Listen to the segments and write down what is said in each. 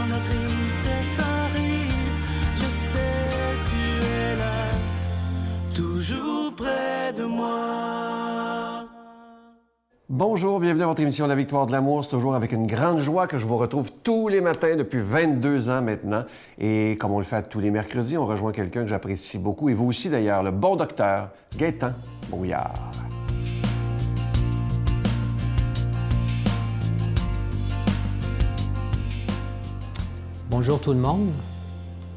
la tristesse arrive, je sais tu es là, toujours près de moi. Bonjour, bienvenue à votre émission La Victoire de l'amour. C'est toujours avec une grande joie que je vous retrouve tous les matins depuis 22 ans maintenant. Et comme on le fait tous les mercredis, on rejoint quelqu'un que j'apprécie beaucoup, et vous aussi d'ailleurs, le bon docteur Gaétan Brouillard. Bonjour tout le monde.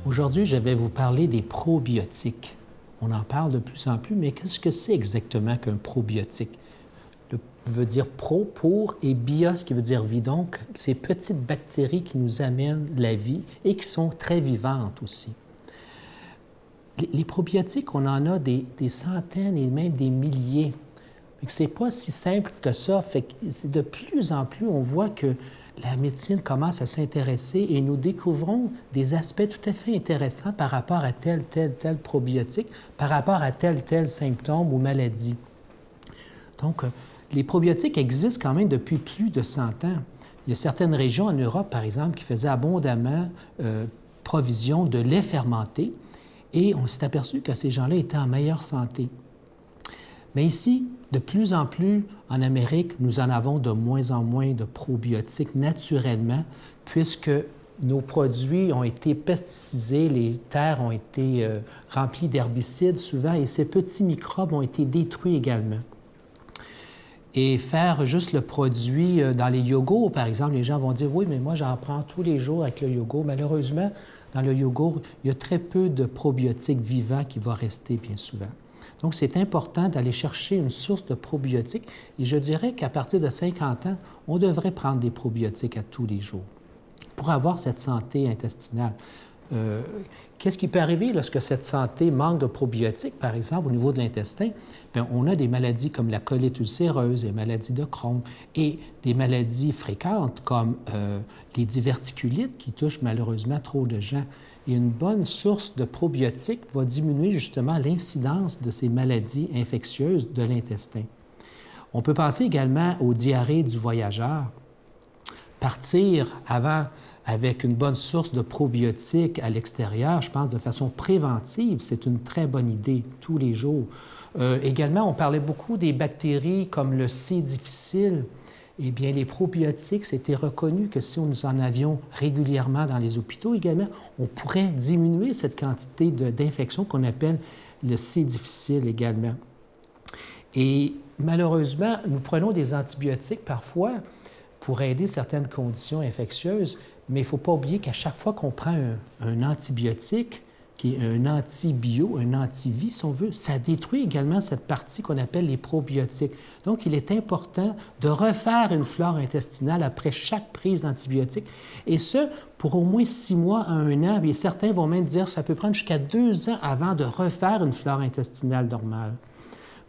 Aujourd'hui, je vais vous parler des probiotiques. On en parle de plus en plus, mais qu'est-ce que c'est exactement qu'un probiotique? Le veut dire pro, pour, et bios qui veut dire vie. Donc, ces petites bactéries qui nous amènent la vie et qui sont très vivantes aussi. Les probiotiques, on en a des centaines et même des milliers. Ce n'est pas si simple que ça. Fait que de plus en plus, on voit que la médecine commence à s'intéresser et nous découvrons des aspects tout à fait intéressants par rapport à tel probiotique, par rapport à tel symptôme ou maladie. Donc, les probiotiques existent quand même depuis plus de 100 ans. Il y a certaines régions en Europe, par exemple, qui faisaient abondamment provision de lait fermenté et on s'est aperçu que ces gens-là étaient en meilleure santé. Mais ici, de plus en plus, en Amérique, nous en avons de moins en moins de probiotiques naturellement, puisque nos produits ont été pesticisés, les terres ont été remplies d'herbicides souvent, et ces petits microbes ont été détruits également. Et faire juste le produit dans les yogourts, par exemple, les gens vont dire « Oui, mais moi, j'en prends tous les jours avec le yogourt. » Malheureusement, dans le yogourt, il y a très peu de probiotiques vivants qui vont rester bien souvent. Donc, c'est important d'aller chercher une source de probiotiques. Et je dirais qu'à partir de 50 ans, on devrait prendre des probiotiques à tous les jours pour avoir cette santé intestinale. Qu'est-ce qui peut arriver lorsque cette santé manque de probiotiques, par exemple, au niveau de l'intestin? Bien, on a des maladies comme la colite ulcéreuse, les maladies de Crohn et des maladies fréquentes comme les diverticulites qui touchent malheureusement trop de gens. Et une bonne source de probiotiques va diminuer justement l'incidence de ces maladies infectieuses de l'intestin. On peut penser également aux diarrhées du voyageur. Partir avant avec une bonne source de probiotiques à l'extérieur, je pense de façon préventive, c'est une très bonne idée tous les jours. Également, on parlait beaucoup des bactéries comme le C difficile. Eh bien, les probiotiques, c'était reconnu que si nous en avions régulièrement dans les hôpitaux également, on pourrait diminuer cette quantité d'infections qu'on appelle le C difficile également. Et malheureusement, nous prenons des antibiotiques parfois pour aider certaines conditions infectieuses, mais il ne faut pas oublier qu'à chaque fois qu'on prend un antibiotique, qui est un antibio, un antivie, si on veut, ça détruit également cette partie qu'on appelle les probiotiques. Donc, il est important de refaire une flore intestinale après chaque prise d'antibiotiques, et ce, pour au moins 6 mois à 1 an, et certains vont même dire que ça peut prendre jusqu'à 2 ans avant de refaire une flore intestinale normale.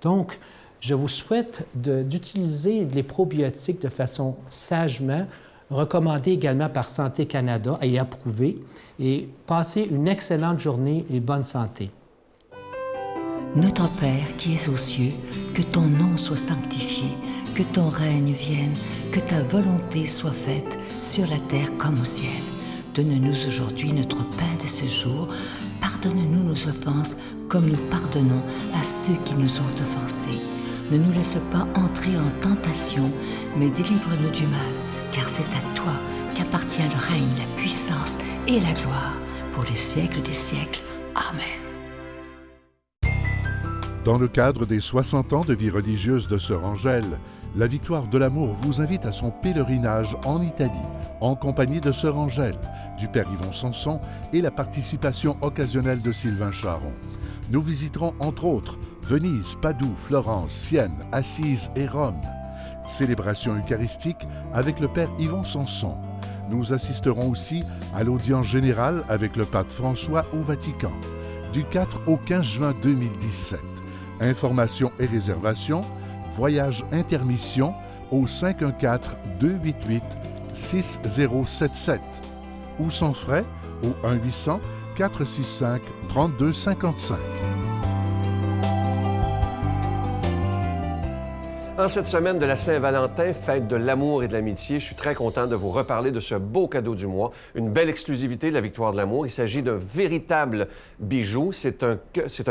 Donc, je vous souhaite d'utiliser les probiotiques de façon sagement, recommandé également par Santé Canada et approuvé, et passez une excellente journée et bonne santé. Notre Père qui es aux cieux, que ton nom soit sanctifié, que ton règne vienne, que ta volonté soit faite sur la terre comme au ciel. Donne-nous aujourd'hui notre pain de ce jour. Pardonne-nous nos offenses comme nous pardonnons à ceux qui nous ont offensés. Ne nous laisse pas entrer en tentation, mais délivre-nous du mal, car c'est à toi qu'appartient le règne, la puissance et la gloire pour les siècles des siècles. Amen. Dans le cadre des 60 ans de vie religieuse de Sœur Angèle, la Victoire de l'amour vous invite à son pèlerinage en Italie, en compagnie de Sœur Angèle, du Père Yvon Sanson et la participation occasionnelle de Sylvain Charon. Nous visiterons entre autres Venise, Padoue, Florence, Sienne, Assise et Rome. Célébration eucharistique avec le Père Yvon Sanson. Nous assisterons aussi à l'audience générale avec le pape François au Vatican, du 4 au 15 juin 2017. Informations et réservations, voyage intermission au 514-288-6077 ou sans frais au 1-800-465-3255. En cette semaine de la Saint-Valentin, fête de l'amour et de l'amitié, je suis très content de vous reparler de ce beau cadeau du mois, une belle exclusivité de la Victoire de l'amour. Il s'agit d'un véritable bijou. C'est un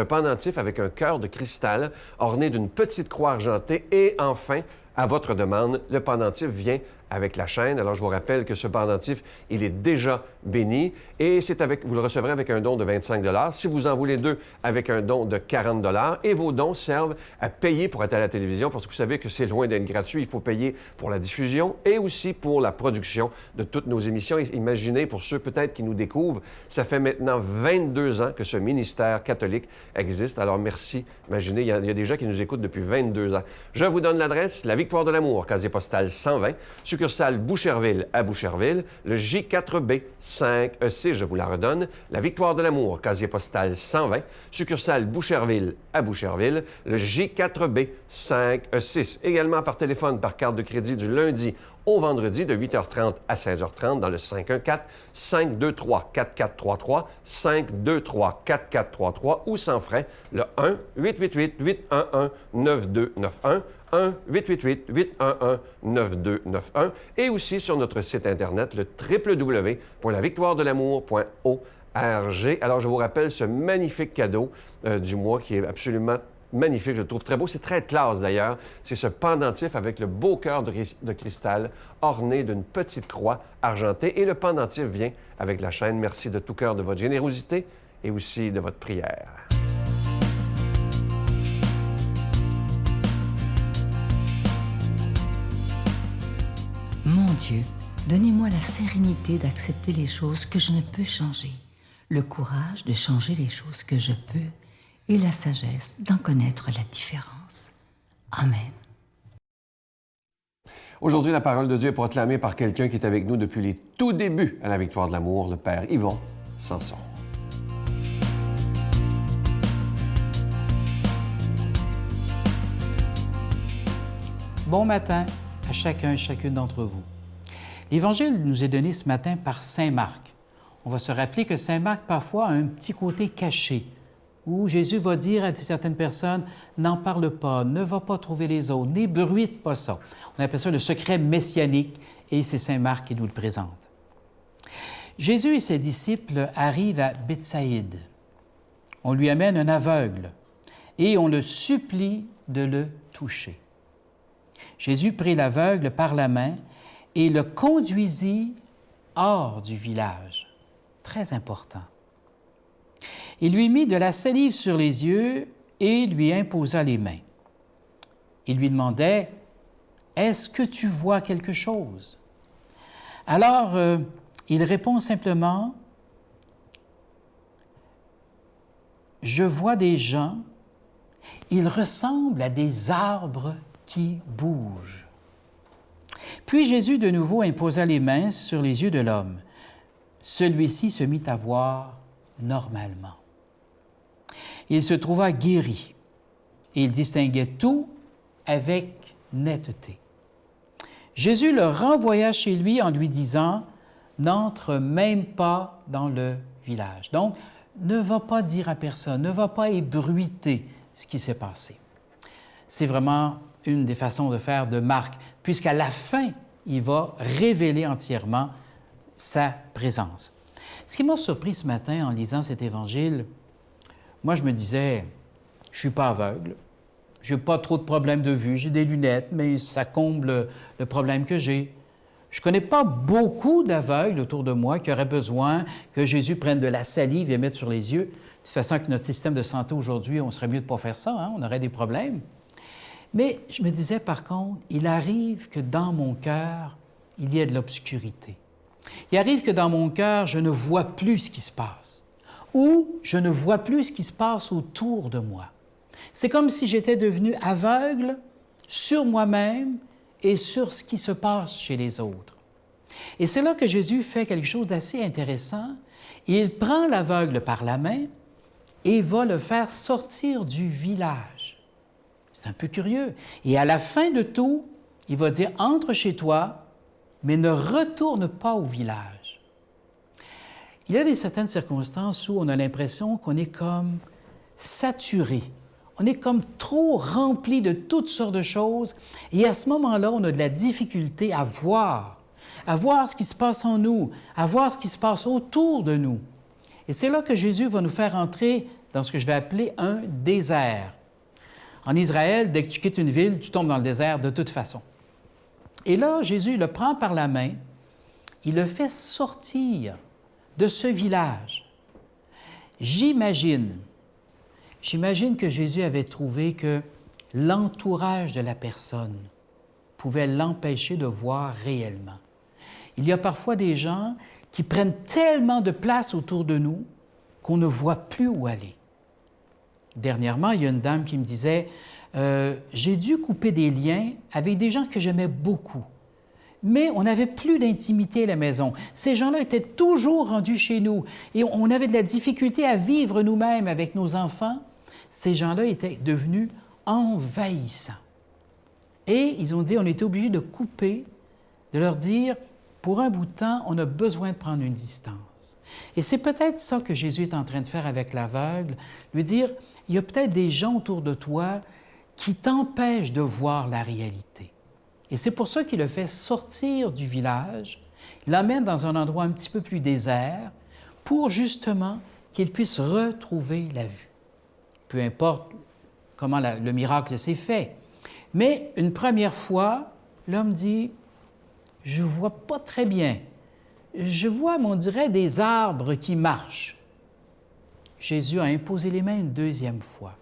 pendentif avec un cœur de cristal orné d'une petite croix argentée et enfin, à votre demande, le pendentif vient avec la chaîne. Alors, je vous rappelle que ce pendentif, il est déjà béni et vous le recevrez avec un don de 25 $. Si vous en voulez deux, avec un don de 40 $. Et vos dons servent à payer pour être à la télévision parce que vous savez que c'est loin d'être gratuit. Il faut payer pour la diffusion et aussi pour la production de toutes nos émissions. Imaginez, pour ceux peut-être qui nous découvrent, ça fait maintenant 22 ans que ce ministère catholique existe. Alors, merci. Imaginez, il y a des gens qui nous écoutent depuis 22 ans. Je vous donne l'adresse, la Victoire de l'amour, casier postal 120, succursale Boucherville à Boucherville, le J4B 5E6, je vous la redonne, la Victoire de l'amour, casier postal 120, succursale Boucherville à Boucherville, le J4B 5E6. Également par téléphone, par carte de crédit du lundi au vendredi de 8h30 à 16h30 dans le 514-523-4433, 523-4433 ou sans frais, le 1-888-811-9291, 1-888-811-9291 et aussi sur notre site Internet, le www.lavictoiredelamour.org. Alors, je vous rappelle ce magnifique cadeau du mois qui est absolument magnifique, je le trouve très beau. C'est très classe d'ailleurs. C'est ce pendentif avec le beau cœur de cristal orné d'une petite croix argentée. Et le pendentif vient avec la chaîne. Merci de tout cœur de votre générosité et aussi de votre prière. Mon Dieu, donnez-moi la sérénité d'accepter les choses que je ne peux changer, le courage de changer les choses que je peux et la sagesse d'en connaître la différence. Amen. Aujourd'hui, la parole de Dieu est proclamée par quelqu'un qui est avec nous depuis les tout débuts à la Victoire de l'amour, le Père Yvon Sanson. Bon matin à chacun et chacune d'entre vous. L'Évangile nous est donné ce matin par Saint Marc. On va se rappeler que Saint Marc, parfois, a un petit côté caché, où Jésus va dire à certaines personnes « N'en parle pas, ne va pas trouver les autres, n'ébruite pas ça ». On appelle ça le secret messianique, et c'est Saint Marc qui nous le présente. Jésus et ses disciples arrivent à Bethsaïde. On lui amène un aveugle, et on le supplie de le toucher. Jésus prit l'aveugle par la main et le conduisit hors du village. Très important. Il lui mit de la salive sur les yeux et lui imposa les mains. Il lui demandait « Est-ce que tu vois quelque chose? » Alors, il répond simplement « Je vois des gens, ils ressemblent à des arbres qui bougent. » Puis Jésus de nouveau imposa les mains sur les yeux de l'homme. Celui-ci se mit à voir normalement. Il se trouva guéri et il distinguait tout avec netteté. Jésus le renvoya chez lui en lui disant « N'entre même pas dans le village. » Donc, ne va pas dire à personne, ne va pas ébruiter ce qui s'est passé. C'est vraiment une des façons de faire de Marc, puisqu'à la fin, il va révéler entièrement sa présence. Ce qui m'a surpris ce matin en lisant cet évangile, moi, je me disais, je ne suis pas aveugle, je n'ai pas trop de problèmes de vue, j'ai des lunettes, mais ça comble le problème que j'ai. Je ne connais pas beaucoup d'aveugles autour de moi qui auraient besoin que Jésus prenne de la salive et mette sur les yeux. De toute façon, avec notre système de santé aujourd'hui, on serait mieux de ne pas faire ça, hein? On aurait des problèmes. Mais je me disais, par contre, il arrive que dans mon cœur, il y ait de l'obscurité. Il arrive que dans mon cœur, je ne vois plus ce qui se passe, ou je ne vois plus ce qui se passe autour de moi. C'est comme si j'étais devenu aveugle sur moi-même et sur ce qui se passe chez les autres. Et c'est là que Jésus fait quelque chose d'assez intéressant. Il prend l'aveugle par la main et va le faire sortir du village. C'est un peu curieux. Et à la fin de tout, il va dire « Entre chez toi, mais ne retourne pas au village. » Il y a certaines circonstances où on a l'impression qu'on est comme saturé. on est comme trop rempli de toutes sortes de choses. Et à ce moment-là, on a de la difficulté à voir ce qui se passe en nous, à voir ce qui se passe autour de nous. Et c'est là que Jésus va nous faire entrer dans ce que je vais appeler un désert. En Israël, dès que tu quittes une ville, tu tombes dans le désert de toute façon. Et là, Jésus le prend par la main, il le fait sortir de ce village. J'imagine que Jésus avait trouvé que l'entourage de la personne pouvait l'empêcher de voir réellement. Il y a parfois des gens qui prennent tellement de place autour de nous qu'on ne voit plus où aller. Dernièrement, il y a une dame qui me disait j'ai dû couper des liens avec des gens que j'aimais beaucoup, mais on n'avait plus d'intimité à la maison. Ces gens-là étaient toujours rendus chez nous et on avait de la difficulté à vivre nous-mêmes avec nos enfants. Ces gens-là étaient devenus envahissants. Et ils ont dit, on était obligés de couper, de leur dire, pour un bout de temps, on a besoin de prendre une distance. Et c'est peut-être ça que Jésus est en train de faire avec l'aveugle, lui dire, il y a peut-être des gens autour de toi qui t'empêchent de voir la réalité. Et c'est pour ça qu'il le fait sortir du village, il l'emmène dans un endroit un petit peu plus désert, pour justement qu'il puisse retrouver la vue. Peu importe comment le miracle s'est fait. Mais une première fois, l'homme dit, je ne vois pas très bien. Je vois, on dirait, des arbres qui marchent. Jésus a imposé les mains une deuxième fois.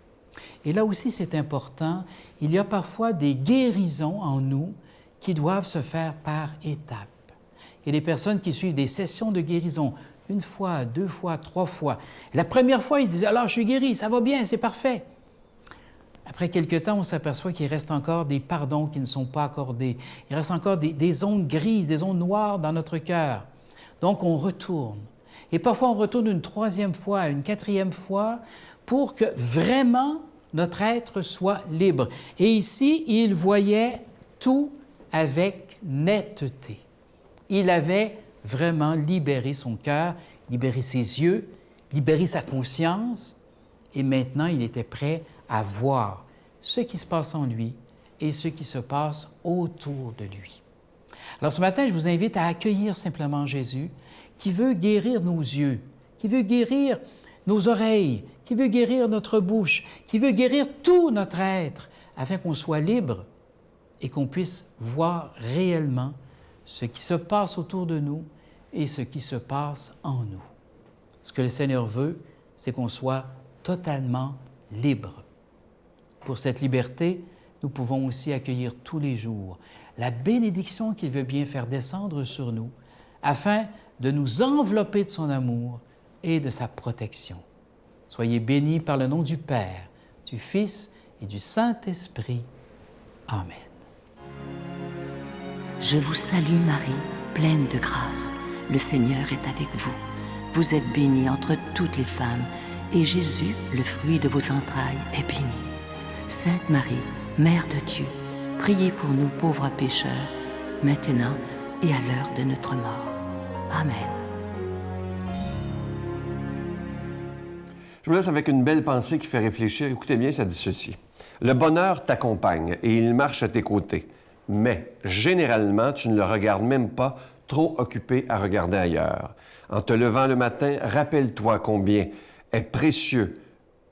Et là aussi, c'est important, il y a parfois des guérisons en nous qui doivent se faire par étapes. Il y a des personnes qui suivent des sessions de guérison, 1 fois, 2 fois, 3 fois. La première fois, ils se disent « Alors, je suis guéri, ça va bien, c'est parfait. » Après quelque temps, on s'aperçoit qu'il reste encore des pardons qui ne sont pas accordés. Il reste encore des zones grises, des zones noires dans notre cœur. Donc, on retourne. Et parfois, on retourne une 3e fois, une 4e fois, pour que vraiment notre être soit libre. Et ici, il voyait tout avec netteté. Il avait vraiment libéré son cœur, libéré ses yeux, libéré sa conscience, et maintenant, il était prêt à voir ce qui se passe en lui et ce qui se passe autour de lui. Alors ce matin, je vous invite à accueillir simplement Jésus qui veut guérir nos yeux, qui veut guérir nos oreilles, qui veut guérir notre bouche, qui veut guérir tout notre être afin qu'on soit libre et qu'on puisse voir réellement ce qui se passe autour de nous et ce qui se passe en nous. Ce que le Seigneur veut, c'est qu'on soit totalement libre. Pour cette liberté, nous pouvons aussi accueillir tous les jours la bénédiction qu'il veut bien faire descendre sur nous afin de nous envelopper de son amour et de sa protection. Soyez bénis par le nom du Père, du Fils et du Saint-Esprit. Amen. Je vous salue Marie, pleine de grâce. Le Seigneur est avec vous. Vous êtes bénie entre toutes les femmes, et Jésus, le fruit de vos entrailles, est béni. Sainte Marie, Mère de Dieu, priez pour nous pauvres pécheurs, maintenant et à l'heure de notre mort. Amen. Je vous laisse avec une belle pensée qui fait réfléchir. Écoutez bien, ça dit ceci. Le bonheur t'accompagne et il marche à tes côtés. Mais, généralement, tu ne le regardes même pas, trop occupé à regarder ailleurs. En te levant le matin, rappelle-toi combien est précieux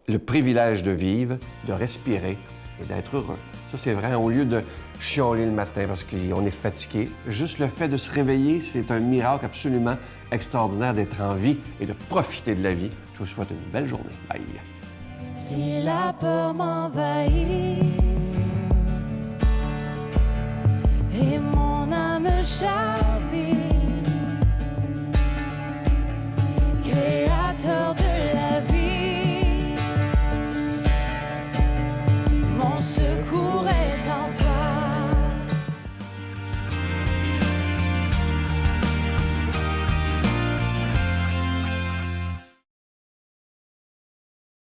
le privilège de vivre, de respirer et d'être heureux. Ça, c'est vrai. Au lieu de chialer le matin parce qu'on est fatigué, juste le fait de se réveiller, c'est un miracle absolument extraordinaire d'être en vie et de profiter de la vie. Je vous souhaite une belle journée. Bye! Si la peur m'envahit et mon âme chavire, Créateur de la vie, mon secours est en toi.